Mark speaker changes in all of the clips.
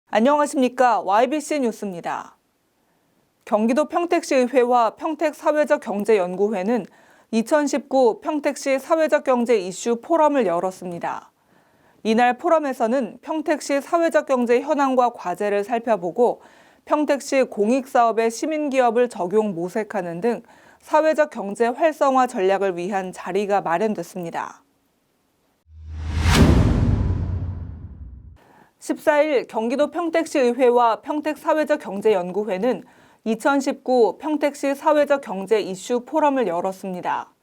Speaker 1: 안녕하십니까. YBC 뉴스입니다. 경기도 평택시의회와 평택사회적경제연구회는 2019 평택시 사회적 경제 이슈 포럼을 열었습니다. 이날 포럼에서는 평택시 사회적 경제 현황과 과제를 살펴보고 평택시 공익사업에 시민기업을 적용 모색하는 등 사회적 경제 활성화 전략을 위한 자리가 마련됐습니다. 14일 경기도 평택시의회와 평택사회적경제연구회는 2019 평택시 사회적 경제 이슈 포럼을 열었습니다.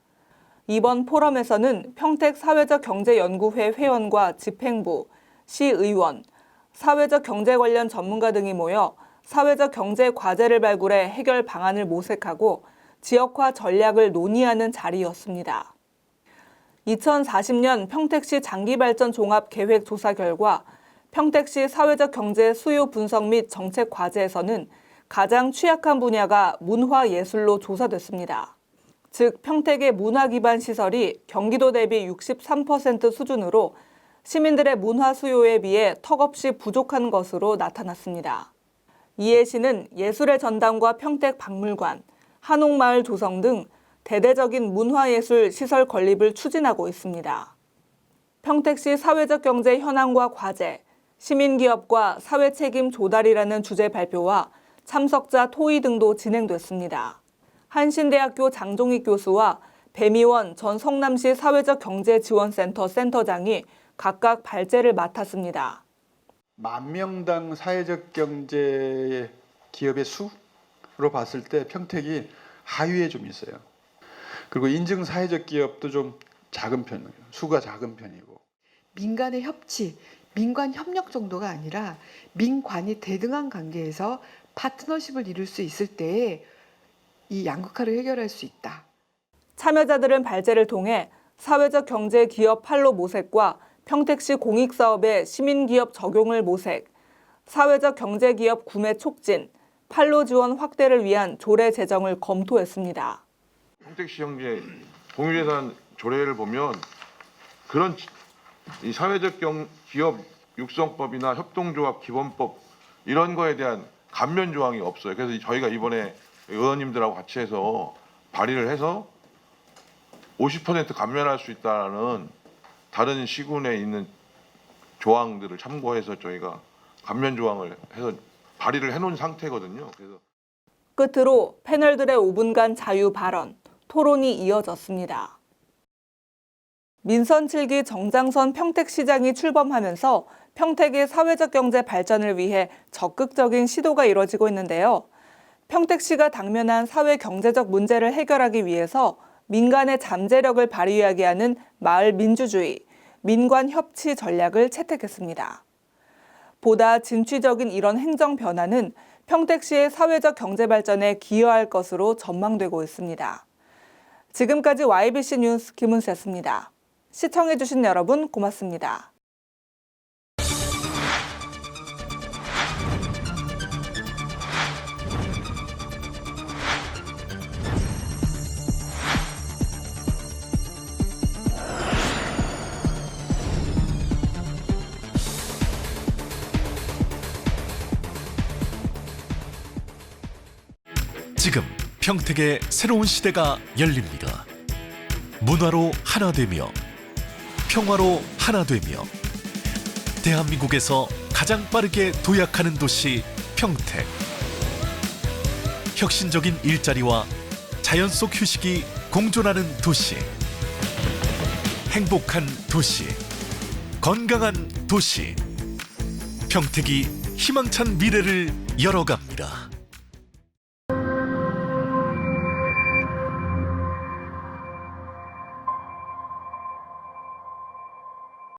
Speaker 1: 이번 포럼에서는 평택사회적경제연구회 회원과 집행부, 시의원, 사회적 경제 관련 전문가 등이 모여 사회적 경제 과제를 발굴해 해결 방안을 모색하고 지역화 전략을 논의하는 자리였습니다. 2040년 평택시 장기발전 종합계획 조사 결과 평택시 사회적 경제 수요 분석 및 정책 과제에서는 가장 취약한 분야가 문화예술로 조사됐습니다. 즉, 평택의 문화 기반 시설이 경기도 대비 63% 수준으로 시민들의 문화 수요에 비해 턱없이 부족한 것으로 나타났습니다. 이에 시는 예술의 전당과 평택박물관, 한옥마을 조성 등 대대적인 문화예술 시설 건립을 추진하고 있습니다. 평택시 사회적 경제 현황과 과제, 시민기업과 사회책임 조달이라는 주제 발표와 참석자 토의 등도 진행됐습니다. 한신대학교 장종익 교수와 배미원 전 성남시 사회적경제지원센터 센터장이 각각 발제를 맡았습니다.
Speaker 2: 만명당 사회적 경제 기업의 수로 봤을 때 평택이 하위에 좀 있어요. 그리고 인증 사회적 기업도 좀 작은 편이에요. 수가 작은 편이고.
Speaker 3: 민간의 협치, 민관 협력 정도가 아니라 민관이 대등한 관계에서 파트너십을 이룰 수 있을 때에 이 양극화를 해결할 수 있다.
Speaker 1: 참여자들은 발제를 통해 사회적 경제 기업 판로 모색과 평택시 공익사업의 시민기업 적용을 모색, 사회적 경제 기업 구매 촉진, 판로 지원 확대를 위한 조례 제정을 검토했습니다.
Speaker 4: 평택시 경제 공유재산 조례를 보면 그런 이 사회적 기업 육성법이나 협동조합 기본법 이런 거에 대한 감면 조항이 없어요. 그래서 저희가 이번에 의원님들하고 같이 해서 발의를 해서 50% 감면할 수 있다는 다른 시군에 있는 조항들을 참고해서 저희가 감면 조항을 해서 발의를 해놓은 상태거든요. 그래서
Speaker 1: 끝으로 패널들의 5분간 자유 발언, 토론이 이어졌습니다. 민선 7기 정장선 평택시장이 출범하면서 평택의 사회적 경제 발전을 위해 적극적인 시도가 이뤄지고 있는데요. 평택시가 당면한 사회 경제적 문제를 해결하기 위해서 민간의 잠재력을 발휘하게 하는 마을 민주주의, 민관 협치 전략을 채택했습니다. 보다 진취적인 이런 행정 변화는 평택시의 사회적 경제 발전에 기여할 것으로 전망되고 있습니다. 지금까지 YBC 뉴스 김은수였습니다. 시청해주신 여러분 고맙습니다.
Speaker 5: 지금 평택의 새로운 시대가 열립니다. 문화로 하나 되며 평화로 하나 되며 대한민국에서 가장 빠르게 도약하는 도시 평택. 혁신적인 일자리와 자연 속 휴식이 공존하는 도시. 행복한 도시. 건강한 도시. 평택이 희망찬 미래를 열어갑니다.